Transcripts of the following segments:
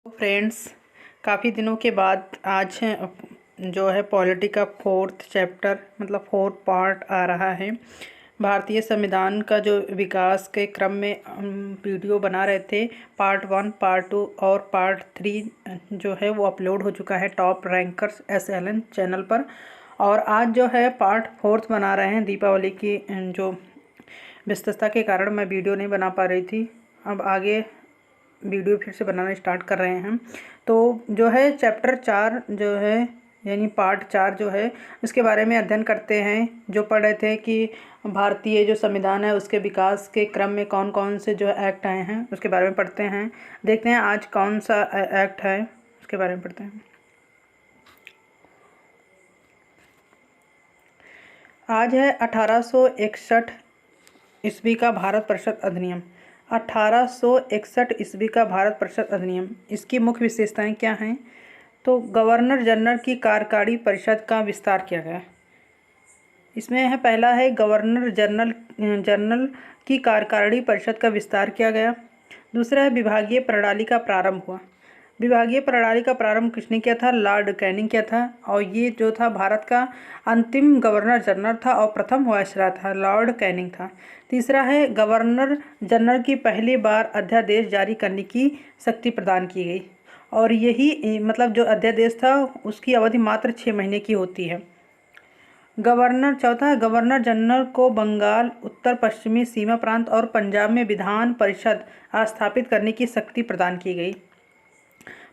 Friends, काफ़ी दिनों के बाद आज जो है पॉलिटी का फोर्थ चैप्टर मतलब फोर्थ पार्ट आ रहा है। भारतीय संविधान का जो विकास के क्रम में हम वीडियो बना रहे थे, पार्ट 1, पार्ट 2 और पार्ट 3 जो है वो अपलोड हो चुका है टॉप रैंकर्स SLN चैनल पर। और आज जो है पार्ट 4 बना रहे हैं। दीपावली की जो व्यस्तता के कारण मैं वीडियो नहीं बना पा रही थी, अब आगे वीडियो फिर से बनाना स्टार्ट कर रहे हैं। तो जो है चैप्टर 4 जो है यानी पार्ट 4 जो है उसके बारे में अध्ययन करते हैं। जो पढ़ रहे थे कि भारतीय जो संविधान है उसके विकास के क्रम में कौन कौन से जो एक्ट आए हैं उसके बारे में पढ़ते हैं। देखते हैं आज कौन सा एक्ट है उसके बारे में पढ़ते हैं। आज है 1861 ईस्वी का भारत परिषद अधिनियम। 1861 ईस्वी का भारत परिषद अधिनियम, इसकी मुख्य विशेषताएं क्या हैं? तो गवर्नर जनरल की कार्यकारी परिषद का विस्तार किया गया। इसमें है पहला है गवर्नर जनरल की कार्यकारिणी परिषद का विस्तार किया गया। दूसरा है विभागीय प्रणाली का प्रारंभ हुआ। विभागीय प्रणाली का प्रारंभ किसने किया था? लॉर्ड कैनिंग किया था। और ये जो था भारत का अंतिम गवर्नर जनरल था और प्रथम वायसराय था, लॉर्ड कैनिंग था। तीसरा है गवर्नर जनरल की पहली बार अध्यादेश जारी करने की शक्ति प्रदान की गई और यही मतलब जो अध्यादेश था उसकी अवधि मात्र 6 महीने की होती है। चौथा है गवर्नर जनरल को बंगाल, उत्तर पश्चिमी सीमा प्रांत और पंजाब में विधान परिषद स्थापित करने की शक्ति प्रदान की गई।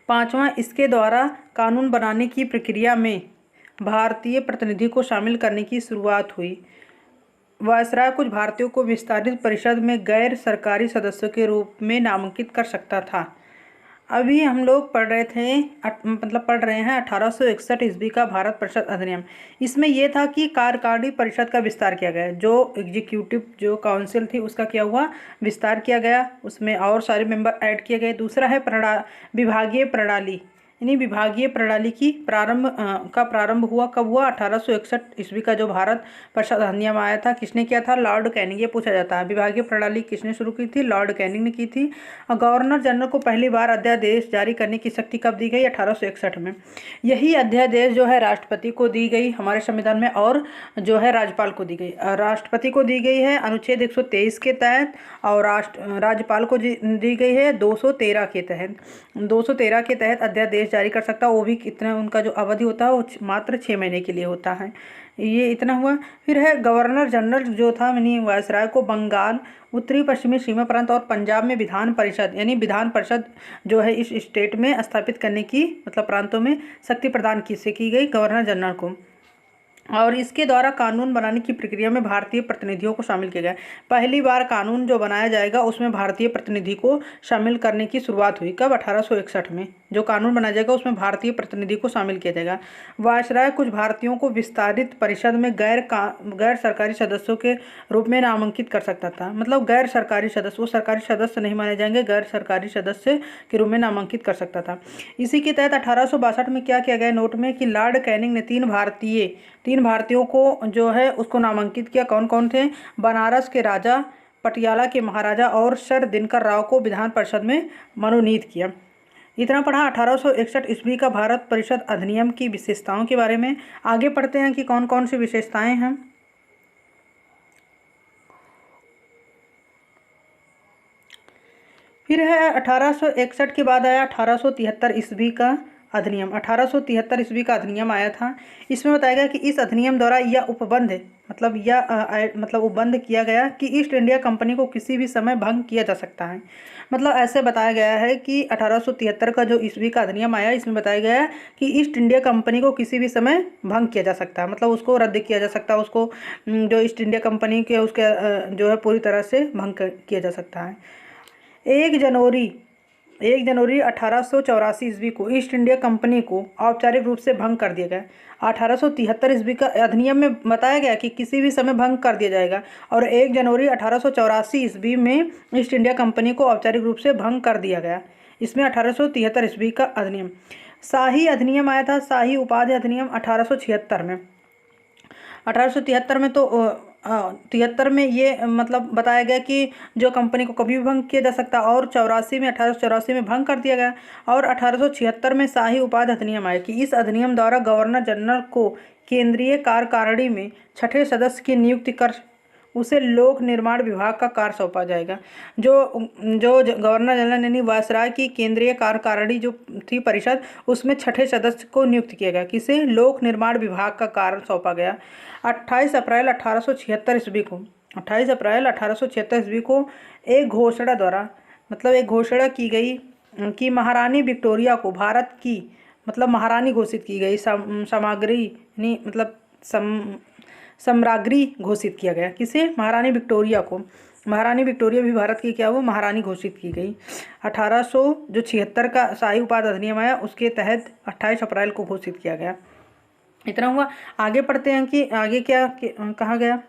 पांचवा, इसके द्वारा कानून बनाने की प्रक्रिया में भारतीय प्रतिनिधि को शामिल करने की शुरुआत हुई। वायसराय कुछ भारतीयों को विस्तारित परिषद में गैर सरकारी सदस्यों के रूप में नामांकित कर सकता था। अभी हम लोग पढ़ रहे हैं 1861 ईस्वी का भारत परिषद अधिनियम। इसमें यह था कि कार्यकारिणी परिषद का विस्तार किया गया। जो एग्जीक्यूटिव जो काउंसिल थी उसका क्या हुआ? विस्तार किया गया, उसमें और सारे मेंबर ऐड किए गए। दूसरा है विभागीय प्रणाली, यानी विभागीय प्रणाली की प्रारंभ हुआ। कब हुआ? 1861 ईस्वी का जो भारत परिषद अधिनियम आया था किसने किया था? Lord Canning. ये पूछा जाता है विभागीय प्रणाली किसने शुरू की थी? लॉर्ड कैनिंग ने की थी। और गवर्नर जनरल को पहली बार अध्यादेश जारी करने की शक्ति कब दी गई? 1861 में। यही अध्यादेश जो है राष्ट्रपति को दी गई हमारे संविधान में और जो है राज्यपाल को दी गई। राष्ट्रपति को दी गई है अनुच्छेद 123 के तहत और राज्यपाल को दी गई है 213 के तहत। 213 के तहत अध्यादेश जारी कर सकता है, वो भी कितना उनका जो अवधि होता है वो मात्र 6 महीने के लिए होता है। ये इतना हुआ। फिर है गवर्नर जनरल जो था यानी वायसराय को बंगाल, उत्तरी पश्चिमी सीमा प्रांत और पंजाब में विधान परिषद यानी विधान परिषद जो है इस स्टेट में स्थापित करने की मतलब प्रांतों में शक्ति प्रदान की गई गवर्नर जनरल को। और इसके द्वारा कानून बनाने की प्रक्रिया में भारतीय प्रतिनिधियों को शामिल किया गया। पहली बार कानून जो बनाया जाएगा उसमें भारतीय प्रतिनिधि को शामिल करने की शुरुआत हुई। कब? 1861 में। जो कानून बनाया जाएगा उसमें भारतीय प्रतिनिधि को शामिल किया जाएगा। वायसराय कुछ भारतीयों को विस्तारित परिषद में गैर सरकारी सदस्यों के रूप में नामांकित कर सकता था। मतलब गैर सरकारी सदस्य, वो सरकारी सदस्य नहीं माने जाएंगे, गैर सरकारी सदस्य के रूप में नामांकित कर सकता था। इसी के तहत 1862 में क्या किया गया नोट में कि लॉर्ड कैनिंग ने तीन भारतीयों को जो है उसको नामांकित किया। कौन कौन थे? बनारस के राजा, पटियाला के महाराजा और सर दिनकर राव को विधान परिषद में मनोनीत किया। इतना पढ़ा 1861 ईस्वी का भारत परिषद अधिनियम की विशेषताओं के बारे में। आगे पढ़ते हैं कि कौन कौन सी विशेषताएं हैं। फिर है 1861 के बाद आया 1873 ईस्वी का अधिनियम। 1873 ईस्वी का अधिनियम आया था। इसमें बताया गया कि इस अधिनियम द्वारा यह उपबंध उपबंध किया गया कि ईस्ट इंडिया कंपनी को किसी भी समय भंग किया जा सकता है। मतलब ऐसे बताया गया है कि 1873 का जो ईस्वी का अधिनियम आया इसमें बताया गया है कि ईस्ट इंडिया कंपनी को किसी भी समय भंग किया जा सकता है, मतलब उसको रद्द किया जा सकता है, उसको जो ईस्ट इंडिया कंपनी के उसके जो है पूरी तरह से भंग किया जा सकता है। 1 जनवरी 1884 ईस्वी को ईस्ट इंडिया कंपनी को औपचारिक रूप से भंग कर दिया गया। 1873 ईस्वी का अधिनियम में बताया गया कि किसी भी समय भंग कर दिया जाएगा और 1 जनवरी 1884 ईस्वी में ईस्ट इंडिया कंपनी को औपचारिक रूप से भंग कर दिया गया। इसमें 1873 ईस्वी का अधिनियम। शाही अधिनियम आया था, शाही उपाधि अधिनियम 1876 में। 1873 में तो 73 में ये मतलब बताया गया कि जो कंपनी को कभी भी भंग किया जा सकता, और 84 में 1884 में भंग कर दिया गया। और 1876 में शाही उपाधि अधिनियम आया कि इस अधिनियम द्वारा गवर्नर जनरल को केंद्रीय कार्यकारिणी में छठे सदस्य की नियुक्ति कर उसे लोक निर्माण विभाग का कार्य सौंपा जाएगा। जो गवर्नर जनरल यानी वायसराय की केंद्रीय कार्यकारिणी जो थी परिषद, उसमें छठे सदस्य को नियुक्त किया गया, किसे? लोक निर्माण विभाग का कार्य सौंपा गया। 28 अप्रैल 1876 ईस्वी को 28 अप्रैल 1876 ईस्वी को एक घोषणा द्वारा मतलब एक घोषणा की गई कि महारानी विक्टोरिया को भारत की मतलब महारानी घोषित की गई, सामग्री यानी मतलब सम्राज्ञी घोषित किया गया। किसे? महारानी विक्टोरिया को। महारानी विक्टोरिया भी भारत की क्या वो महारानी घोषित की गई। 1876 का शाही उपाधि अधिनियम आया, उसके तहत 28 अप्रैल को घोषित किया गया। इतना हुआ। आगे पढ़ते हैं कि आगे क्या कहा गया।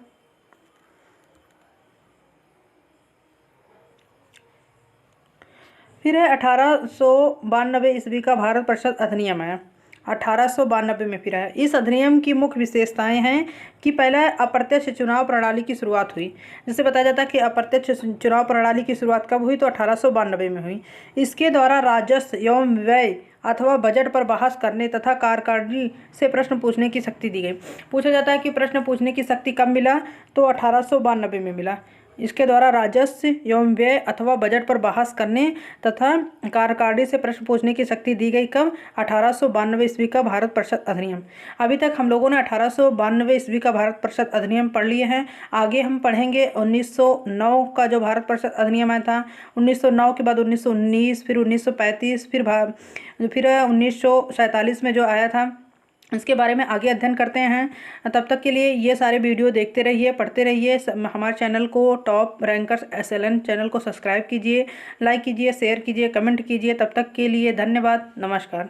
फिर है 1892 ईस्वी का भारत परिषद अधिनियम आया। 1892 में फिर है। इस अधिनियम की मुख्य विशेषताएं हैं कि पहला अप्रत्यक्ष चुनाव प्रणाली की शुरुआत हुई। जैसे बताया जाता है कि अप्रत्यक्ष चुनाव प्रणाली की शुरुआत कब हुई, तो 1892 में हुई। इसके द्वारा राजस्व एवं व्यय अथवा बजट पर बहस करने तथा कार्यकारिणी से प्रश्न पूछने की शक्ति दी गई। पूछा जाता है कि प्रश्न पूछने की शक्ति कब मिला, तो 1892 में मिला। इसके द्वारा राजस्व एवं व्यय अथवा बजट पर बहस करने तथा कार्यकारिणी से प्रश्न पूछने की शक्ति दी गई। कब? 1892 ईस्वी का भारत परिषद अधिनियम। अभी तक हम लोगों ने 1892 ईस्वी का भारत परिषद अधिनियम पढ़ लिए हैं। आगे हम पढ़ेंगे 1909 का जो भारत परिषद अधिनियम आया था। 1909 के बाद 1919, फिर 1935, फिर 1947 में जो आया था, इसके बारे में आगे अध्ययन करते हैं। तब तक के लिए ये सारे वीडियो देखते रहिए, पढ़ते रहिए। हमारे चैनल को टॉप रैंकर्स SLN चैनल को सब्सक्राइब कीजिए, लाइक कीजिए, शेयर कीजिए, कमेंट कीजिए। तब तक के लिए धन्यवाद, नमस्कार।